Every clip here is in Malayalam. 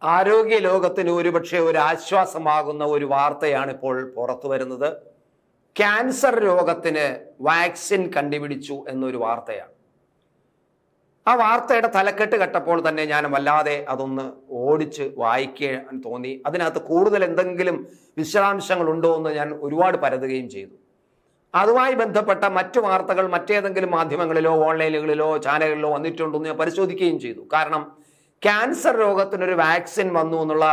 ആരോഗ്യ ലോകത്തിന് ഒരുപക്ഷെ ഒരു ആശ്വാസമാകുന്ന ഒരു വാർത്തയാണ് ഇപ്പോൾ പുറത്തു വരുന്നത്. ക്യാൻസർ രോഗത്തിന് വാക്സിൻ കണ്ടുപിടിച്ചു എന്നൊരു വാർത്തയാണ്. ആ വാർത്തയുടെ തലക്കെട്ട് കേട്ടപ്പോൾ തന്നെ ഞാൻ വല്ലാതെ അതൊന്ന് ഓടിച്ച് വായിക്കാൻ തോന്നി. അതിനകത്ത് കൂടുതൽ എന്തെങ്കിലും വിശദാംശങ്ങൾ ഉണ്ടോ എന്ന് ഞാൻ ഒരുപാട് പരതുകയും ചെയ്തു. അതുമായി ബന്ധപ്പെട്ട മറ്റു വാർത്തകൾ മറ്റേതെങ്കിലും മാധ്യമങ്ങളിലോ ഓൺലൈനുകളിലോ ചാനലുകളിലോ വന്നിട്ടുണ്ടോ എന്ന് ഞാൻ പരിശോധിക്കുകയും ചെയ്തു. കാരണം ക്യാൻസർ രോഗത്തിനൊരു വാക്സിൻ വന്നു എന്നുള്ള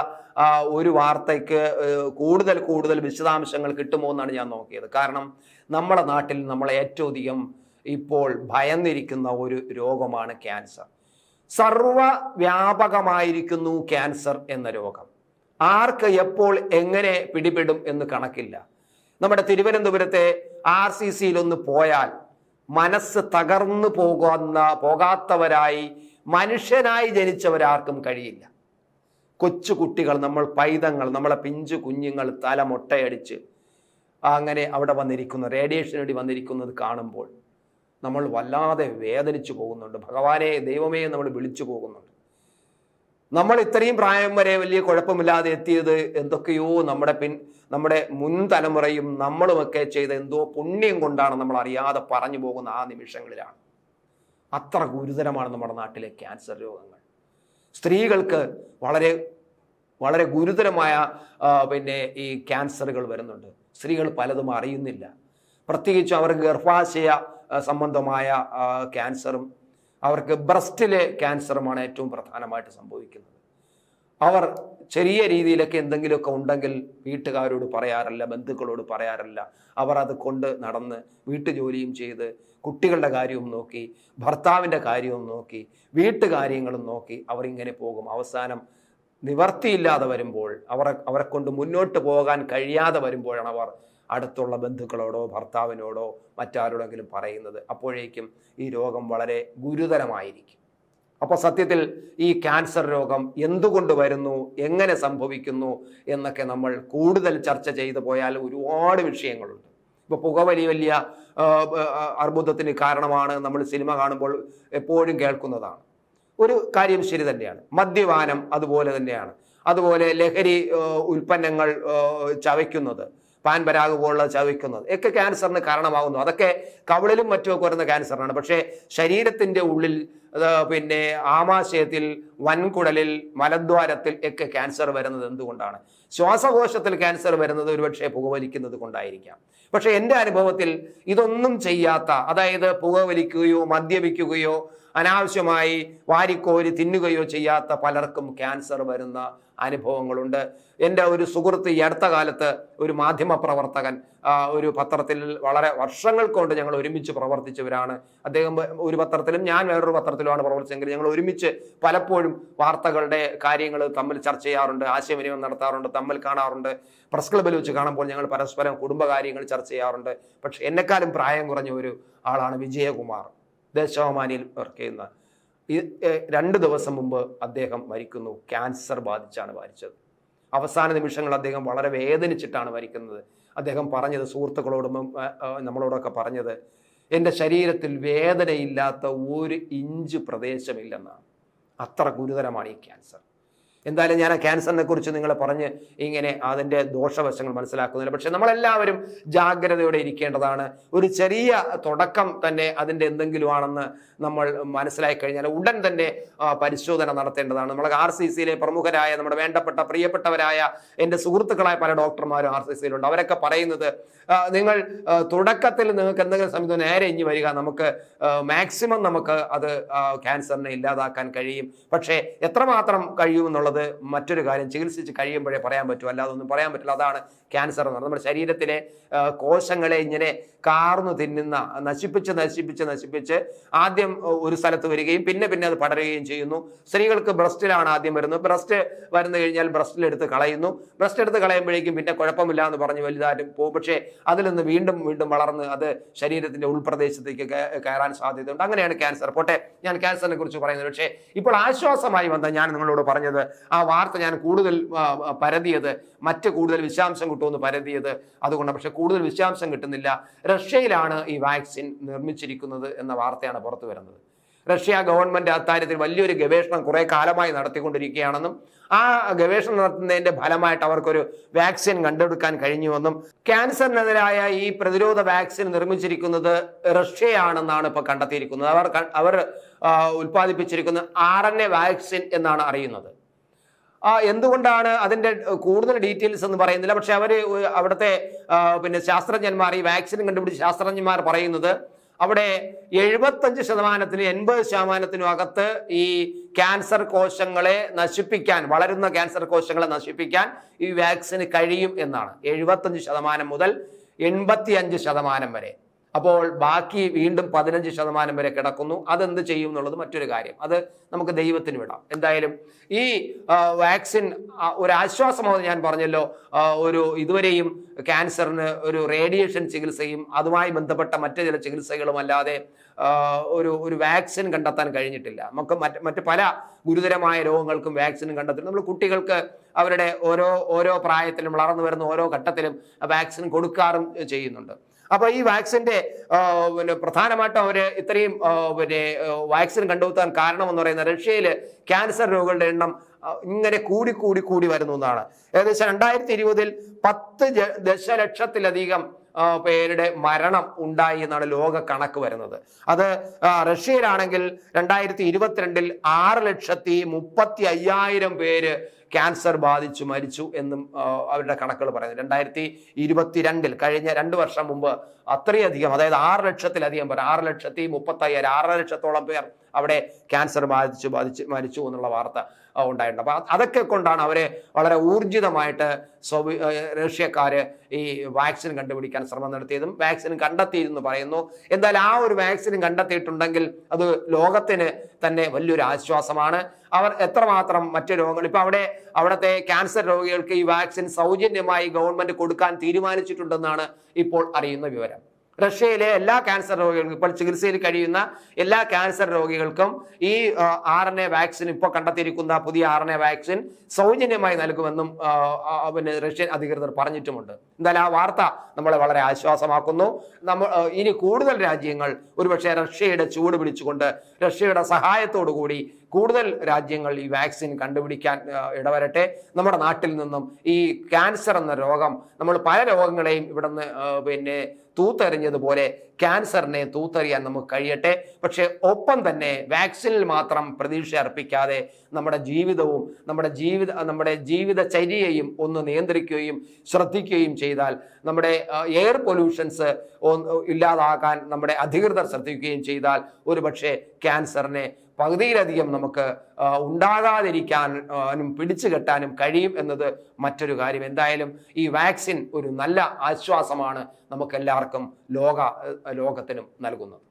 ഒരു വാർത്തയ്ക്ക് കൂടുതൽ വിശദാംശങ്ങൾ കിട്ടുമോ എന്നാണ് ഞാൻ നോക്കിയത്. കാരണം നമ്മുടെ നാട്ടിൽ നമ്മളെ ഏറ്റവും അധികം ഇപ്പോൾ ഭയന്നിരിക്കുന്ന ഒരു രോഗമാണ് ക്യാൻസർ. സർവ്വവ്യാപകമായിരിക്കുന്നു ക്യാൻസർ എന്ന രോഗം. ആർക്ക് എപ്പോൾ എങ്ങനെ പിടിപെടും എന്ന് കണക്കില്ല. നമ്മുടെ തിരുവനന്തപുരത്തെ RCCയിൽ ഒന്ന് പോയാൽ മനസ്സ് തകർന്നു പോകാത്തവരായി മനുഷ്യനായി ജനിച്ചവരാർക്കും കഴിയില്ല. കൊച്ചു കുട്ടികൾ, നമ്മൾ പൈതങ്ങൾ, നമ്മളെ പിഞ്ചു കുഞ്ഞുങ്ങൾ തല മൊട്ടയടിച്ച് അങ്ങനെ അവിടെ വന്നിരിക്കുന്ന റേഡിയേഷൻ വേണ്ടി വന്നിരിക്കുന്നത് കാണുമ്പോൾ നമ്മൾ വല്ലാതെ വേദനിച്ചു പോകുന്നുണ്ട്. ഭഗവാനെ, ദൈവമേ നമ്മൾ വിളിച്ചു പോകുന്നുണ്ട്. നമ്മൾ ഇത്രയും പ്രായം വരെ വലിയ കുഴപ്പമില്ലാതെ എത്തിയത് എന്തൊക്കെയോ നമ്മുടെ മുൻ തലമുറയും നമ്മളുമൊക്കെ ചെയ്ത എന്തോ പുണ്യം കൊണ്ടാണ് നമ്മൾ അറിയാതെ പറഞ്ഞു പോകുന്ന ആ നിമിഷങ്ങളിലാണ്. അത്ര ഗുരുതരമാണ് നമ്മുടെ നാട്ടിലെ ക്യാൻസർ രോഗങ്ങൾ. സ്ത്രീകൾക്ക് വളരെ വളരെ ഗുരുതരമായ ഈ ക്യാൻസറുകൾ വരുന്നുണ്ട്. സ്ത്രീകൾ പലതും അറിയുന്നില്ല. പ്രത്യേകിച്ച് അവർക്ക് ഗർഭാശയ സംബന്ധമായ ക്യാൻസറും അവർക്ക് ബ്രസ്റ്റിലെ ക്യാൻസറുമാണ് ഏറ്റവും പ്രധാനമായിട്ട് സംഭവിക്കുന്നത്. അവർ ചെറിയ രീതിയിലൊക്കെ എന്തെങ്കിലുമൊക്കെ ഉണ്ടെങ്കിൽ വീട്ടുകാരോട് പറയാറില്ല, ബന്ധുക്കളോട് പറയാറില്ല. അവർ അത് കൊണ്ട് നടന്ന് വീട്ടുജോലിയും ചെയ്ത് കുട്ടികളുടെ കാര്യവും നോക്കി ഭർത്താവിൻ്റെ കാര്യവും നോക്കി വീട്ടുകാര്യങ്ങളും നോക്കി അവരിങ്ങനെ പോകും. അവസാനം നിവർത്തിയില്ലാതെ വരുമ്പോൾ അവരെ കൊണ്ട് മുന്നോട്ട് പോകാൻ കഴിയാതെ വരുമ്പോഴാണ് അവർ അടുത്തുള്ള ബന്ധുക്കളോടോ ഭർത്താവിനോടോ മറ്റാരോടെങ്കിലും പറയുന്നത്. അപ്പോഴേക്കും ഈ രോഗം വളരെ ഗുരുതരമായിരിക്കും. അപ്പോൾ സത്യത്തിൽ ഈ ക്യാൻസർ രോഗം എന്തുകൊണ്ട് വരുന്നു, എങ്ങനെ സംഭവിക്കുന്നു എന്നൊക്കെ നമ്മൾ കൂടുതൽ ചർച്ച ചെയ്തു പോയാൽ ഒരുപാട് വിഷയങ്ങളുണ്ട്. ഇപ്പോൾ പുകവലി വലിയ അർബുദത്തിന് കാരണമാണ് നമ്മൾ സിനിമ കാണുമ്പോൾ എപ്പോഴും കേൾക്കുന്നതാണ്. ഒരു കാര്യം ശരി തന്നെയാണ്. മദ്യപാനം അതുപോലെ തന്നെയാണ്. അതുപോലെ ലഹരി ഉൽപ്പന്നങ്ങൾ ചവയ്ക്കുന്നത്, പാൻ പരാഗ് പോലുള്ള ചവയ്ക്കുന്നത് ഒക്കെ ക്യാൻസറിന് കാരണമാകുന്നു. അതൊക്കെ കവിളിലും മറ്റുമൊക്കെ വരുന്ന ക്യാൻസറാണ്. പക്ഷേ ശരീരത്തിൻ്റെ ഉള്ളിൽ ആമാശയത്തിൽ, വൻകുടലിൽ, മലദ്വാരത്തിൽ ഒക്കെ ക്യാൻസർ വരുന്നത് എന്തുകൊണ്ടാണ്? ശ്വാസകോശത്തിൽ ക്യാൻസർ വരുന്നത് ഒരുപക്ഷെ പുകവലിക്കുന്നത് കൊണ്ടായിരിക്കാം. പക്ഷെ എൻ്റെ അനുഭവത്തിൽ ഇതൊന്നും ചെയ്യാത്ത, അതായത് പുകവലിക്കുകയോ മദ്യപിക്കുകയോ അനാവശ്യമായി വാരിക്കോരി തിന്നുകയോ ചെയ്യാത്ത പലർക്കും ക്യാൻസർ വരുന്ന അനുഭവങ്ങളുണ്ട്. എൻ്റെ ഒരു സുഹൃത്ത് ഈ അടുത്ത കാലത്ത്, ഒരു മാധ്യമ പ്രവർത്തകൻ, ഒരു പത്രത്തിൽ വളരെ വർഷങ്ങൾ കൊണ്ട് ഞങ്ങൾ ഒരുമിച്ച് പ്രവർത്തിച്ചവരാണ്. അദ്ദേഹം ഒരു പത്രത്തിലും ഞാൻ വേറൊരു പത്രത്തിലുമാണ് പ്രവർത്തിച്ചെങ്കിൽ ഞങ്ങൾ ഒരുമിച്ച് പലപ്പോഴും വാർത്തകളുടെ കാര്യങ്ങൾ തമ്മിൽ ചർച്ച ചെയ്യാറുണ്ട്, ആശയവിനിമയം നടത്താറുണ്ട്, തമ്മിൽ കാണാറുണ്ട്. പ്രസ് ക്ലബ്ബിൽ വെച്ച് കാണുമ്പോൾ ഞങ്ങൾ പരസ്പരം കുടുംബകാര്യങ്ങൾ ചർച്ച ചെയ്യാറുണ്ട്. പക്ഷെ എന്നെക്കാളും പ്രായം കുറഞ്ഞ ഒരു ആളാണ് വിജയകുമാർ, ദേശാഭിമാനിയിൽ വർക്ക് ചെയ്യുന്ന. 2 ദിവസം മുമ്പ് അദ്ദേഹം മരിക്കുന്നു. ക്യാൻസർ ബാധിച്ചാണ് മരിച്ചത്. അവസാന നിമിഷങ്ങൾ അദ്ദേഹം വളരെ വേദനിച്ചിട്ടാണ് മരിക്കുന്നത്. അദ്ദേഹം പറഞ്ഞത്, സുഹൃത്തുക്കളോടും നമ്മളോടൊക്കെ പറഞ്ഞത്, എൻ്റെ ശരീരത്തിൽ വേദനയില്ലാത്ത 1 ഇഞ്ച് പ്രദേശമില്ലെന്നാണ്. അത്ര ഗുരുതരമാണ് ഈ ക്യാൻസർ. എന്തായാലും ഞാൻ ആ ക്യാൻസറിനെ കുറിച്ച് നിങ്ങളെ പറഞ്ഞ് ഇങ്ങനെ അതിൻ്റെ ദോഷവശങ്ങൾ മനസ്സിലാക്കുന്നില്ല. പക്ഷെ നമ്മളെല്ലാവരും ജാഗ്രതയോടെ ഇരിക്കേണ്ടതാണ്. ഒരു ചെറിയ തുടക്കം തന്നെ അതിൻ്റെ എന്തെങ്കിലും ആണെന്ന് നമ്മൾ മനസ്സിലാക്കി കഴിഞ്ഞാൽ ഉടൻ തന്നെ പരിശോധന നടത്തേണ്ടതാണ്. നമ്മൾ RCCയിലെ പ്രമുഖരായ, നമ്മുടെ വേണ്ടപ്പെട്ട പ്രിയപ്പെട്ടവരായ എൻ്റെ സുഹൃത്തുക്കളായ പല ഡോക്ടർമാരും RCCയിലുണ്ട്. അവരൊക്കെ പറയുന്നത്, നിങ്ങൾ തുടക്കത്തിൽ നിങ്ങൾക്ക് എന്തെങ്കിലും സമയത്ത് നേരെ ഇഞ്ഞ് വരിക, നമുക്ക് മാക്സിമം നമുക്ക് അത് ക്യാൻസറിനെ ഇല്ലാതാക്കാൻ കഴിയും. പക്ഷേ എത്രമാത്രം കഴിയുമെന്നുള്ളത് മറ്റൊരു കാര്യം. ചികിത്സിച്ച് കഴിയുമ്പോഴേ പറയാൻ പറ്റൂ, അല്ലാതെ ഒന്നും പറയാൻ പറ്റില്ല. അതാണ് ക്യാൻസർ എന്ന് പറയുന്നത്. നമ്മുടെ ശരീരത്തിലെ കോശങ്ങളെ ഇങ്ങനെ കാർന്നു തിന്നുന്ന, നശിപ്പിച്ച് ആദ്യം ഒരു സ്ഥലത്ത് വരികയും പിന്നെ അത് പടരുകയും ചെയ്യുന്നു. സ്ത്രീകൾക്ക് ബ്രസ്റ്റിലാണ് ആദ്യം വരുന്നത്. ബ്രസ്റ്റ് വരുന്നു കഴിഞ്ഞാൽ ബ്രസ്റ്റിലെടുത്ത് കളയുന്നു. ബ്രസ്റ്റ് എടുത്ത് കളയുമ്പോഴേക്കും പിന്നെ കുഴപ്പമില്ല എന്ന് പറഞ്ഞ് വലുതായിട്ടും പോകും. പക്ഷേ അതിൽ നിന്ന് വീണ്ടും വളർന്ന് അത് ശരീരത്തിന്റെ ഉൾപ്രദേശത്തേക്ക് കയറാൻ സാധ്യതയുണ്ട്. അങ്ങനെയാണ് ക്യാൻസർ. പോട്ടെ, ഞാൻ ക്യാൻസറിനെ കുറിച്ച് പറയുന്നത്. പക്ഷേ ഇപ്പോൾ ആശ്വാസമായി വന്ന ഞാൻ നിങ്ങളോട് പറഞ്ഞത്, ആ വാർത്ത ഞാൻ കൂടുതൽ പരതിയത്, കൂടുതൽ വിശദാംശം കിട്ടുമെന്ന് പരതിയത് അതുകൊണ്ട്. പക്ഷെ കൂടുതൽ വിശദാംശം കിട്ടുന്നില്ല. റഷ്യയിലാണ് ഈ വാക്സിൻ നിർമ്മിച്ചിരിക്കുന്നത് എന്ന വാർത്തയാണ് പുറത്തു വരുന്നത്. റഷ്യ ഗവൺമെന്റ് അക്കാര്യത്തിൽ വലിയൊരു ഗവേഷണം കുറെ കാലമായി നടത്തിക്കൊണ്ടിരിക്കുകയാണെന്നും ആ ഗവേഷണം നടത്തുന്നതിന്റെ ഫലമായിട്ട് അവർക്കൊരു വാക്സിൻ കണ്ടെടുക്കാൻ കഴിഞ്ഞുവെന്നും ക്യാൻസറിനെതിരായ ഈ പ്രതിരോധ വാക്സിൻ നിർമ്മിച്ചിരിക്കുന്നത് റഷ്യയാണെന്നാണ് ഇപ്പൊ കണ്ടെത്തിയിരിക്കുന്നത്. അവർ ഉൽപ്പാദിപ്പിച്ചിരിക്കുന്ന RNA വാക്സിൻ എന്നാണ് അറിയുന്നത്. എന്തുകൊണ്ടാണ് അതിന്റെ കൂടുതൽ ഡീറ്റെയിൽസ് എന്ന് പറയുന്നില്ല. പക്ഷെ അവിടുത്തെ ശാസ്ത്രജ്ഞന്മാർ, ഈ വാക്സിൻ കണ്ടുപിടിച്ച ശാസ്ത്രജ്ഞന്മാർ പറയുന്നത് അവിടെ 75%-നും 80%-നും അകത്ത് ഈ ക്യാൻസർ കോശങ്ങളെ നശിപ്പിക്കാൻ, വളരുന്ന ക്യാൻസർ കോശങ്ങളെ നശിപ്പിക്കാൻ ഈ വാക്സിന് കഴിയും എന്നാണ്. 75% മുതൽ 85% വരെ. അപ്പോൾ ബാക്കി വീണ്ടും 15% വരെ കിടക്കുന്നു. അതെന്ത് ചെയ്യും എന്നുള്ളത് മറ്റൊരു കാര്യം. അത് നമുക്ക് ദൈവത്തിന് വിടാം. എന്തായാലും ഈ വാക്സിൻ ഒരു ആശ്വാസമാണെന്ന് ഞാൻ പറഞ്ഞല്ലോ. ഇതുവരെയും ക്യാൻസറിന് ഒരു റേഡിയേഷൻ ചികിത്സയും അതുമായി ബന്ധപ്പെട്ട മറ്റു ചില ചികിത്സകളും അല്ലാതെ ഒരു വാക്സിൻ കണ്ടെത്താൻ കഴിഞ്ഞിട്ടില്ല. നമുക്ക് മറ്റ് പല ഗുരുതരമായ രോഗങ്ങൾക്കും വാക്സിൻ കണ്ടെത്തുന്നു. നമ്മൾ കുട്ടികൾക്ക് അവരുടെ ഓരോ പ്രായത്തിലും വളർന്നു വരുന്ന ഓരോ ഘട്ടത്തിലും വാക്സിൻ കൊടുക്കാറും ചെയ്യുന്നുണ്ട്. അപ്പൊ ഈ വാക്സിന്റെ പ്രധാനമായിട്ടും അവര് ഇത്രയും വാക്സിൻ കണ്ടെത്താൻ കാരണം എന്ന് പറയുന്നത് റഷ്യയില് ക്യാൻസർ രോഗികളുടെ എണ്ണം ഇങ്ങനെ കൂടി വരുന്നു എന്നാണ്. ഏകദേശം 2020 10 ദശലക്ഷത്തിലധികം പേരുടെ മരണം ഉണ്ടായി എന്നാണ് ലോക കണക്ക് വരുന്നത്. അത് റഷ്യയിലാണെങ്കിൽ 2022 6,35,000 പേര് ക്യാൻസർ ബാധിച്ചു മരിച്ചു എന്നും അവരുടെ കണക്കുകൾ പറയുന്നത്. 2022 കഴിഞ്ഞ 2 വർഷം മുമ്പ് അത്രയധികം, അതായത് 6 ലക്ഷത്തിലധികം പേർ, 6,35,000, 6 ലക്ഷത്തോളം പേർ അവിടെ ക്യാൻസർ ബാധിച്ച് മരിച്ചു എന്നുള്ള വാർത്ത ഉണ്ടായിട്ടുണ്ട്. അപ്പൊ അതൊക്കെ കൊണ്ടാണ് അവരെ വളരെ ഊർജിതമായിട്ട് റഷ്യക്കാര് ഈ വാക്സിൻ കണ്ടുപിടിക്കാൻ ശ്രമം നടത്തിയതും വാക്സിൻ കണ്ടെത്തിയെന്ന് പറയുന്നു. എന്തായാലും ആ ഒരു വാക്സിൻ കണ്ടെത്തിയിട്ടുണ്ടെങ്കിൽ അത് ലോകത്തിന് തന്നെ വലിയൊരു ആശ്വാസമാണ്. അവർ എത്രമാത്രം മറ്റു രോഗങ്ങൾ, ഇപ്പൊ അവിടുത്തെ ക്യാൻസർ രോഗികൾക്ക് ഈ വാക്സിൻ സൗജന്യമായി ഗവൺമെന്റ് കൊടുക്കാൻ തീരുമാനിച്ചിട്ടുണ്ടെന്നാണ് ഇപ്പോൾ അറിയുന്ന വിവരം. റഷ്യയിലെ എല്ലാ ക്യാൻസർ രോഗികൾക്കും, ഇപ്പോൾ ചികിത്സയിൽ കഴിയുന്ന എല്ലാ ക്യാൻസർ രോഗികൾക്കും ഈ RNA വാക്സിൻ, ഇപ്പോൾ കണ്ടെത്തിയിരിക്കുന്ന പുതിയ RNA വാക്സിൻ സൗജന്യമായി നൽകുമെന്നും റഷ്യൻ അധികൃതർ പറഞ്ഞിട്ടുമുണ്ട്. എന്തായാലും ആ വാർത്ത നമ്മളെ വളരെ ആശ്വാസമാക്കുന്നു. ഇനി കൂടുതൽ രാജ്യങ്ങൾ ഒരുപക്ഷെ റഷ്യയുടെ ചൂട് പിടിച്ചുകൊണ്ട്, റഷ്യയുടെ സഹായത്തോടു കൂടി കൂടുതൽ രാജ്യങ്ങൾ ഈ വാക്സിൻ കണ്ടുപിടിക്കാൻ ഇടവരട്ടെ. നമ്മുടെ നാട്ടിൽ നിന്നും ഈ ക്യാൻസർ എന്ന രോഗം, നമ്മൾ പല രോഗങ്ങളെയും ഇവിടുന്ന് തൂത്തെറിഞ്ഞതുപോലെ ക്യാൻസറിനെ തൂത്തെറിയാൻ നമുക്ക് കഴിയട്ടെ. പക്ഷെ ഒപ്പം തന്നെ വാക്സിനിൽ മാത്രം പ്രതീക്ഷ അർപ്പിക്കാതെ നമ്മുടെ ജീവിതവും നമ്മുടെ ജീവിതചര്യയും ഒന്ന് നിയന്ത്രിക്കുകയും ശ്രദ്ധിക്കുകയും ചെയ്താൽ, നമ്മുടെ എയർ പൊല്യൂഷൻസ് ഇല്ലാതാക്കാൻ നമ്മുടെ അധികൃതർ ശ്രദ്ധിക്കുകയും ചെയ്താൽ ഒരുപക്ഷെ ക്യാൻസറിനെ പകുതിയിലധികം നമുക്ക് ഉണ്ടാകാതിരിക്കാനും പിടിച്ചു കെട്ടാനും കഴിയും എന്നത് മറ്റൊരു കാര്യം. എന്തായാലും ഈ വാക്സിൻ ഒരു നല്ല ആശ്വാസമാണ് നമുക്കെല്ലാവർക്കും ലോകത്തിനും നൽകുന്നത്.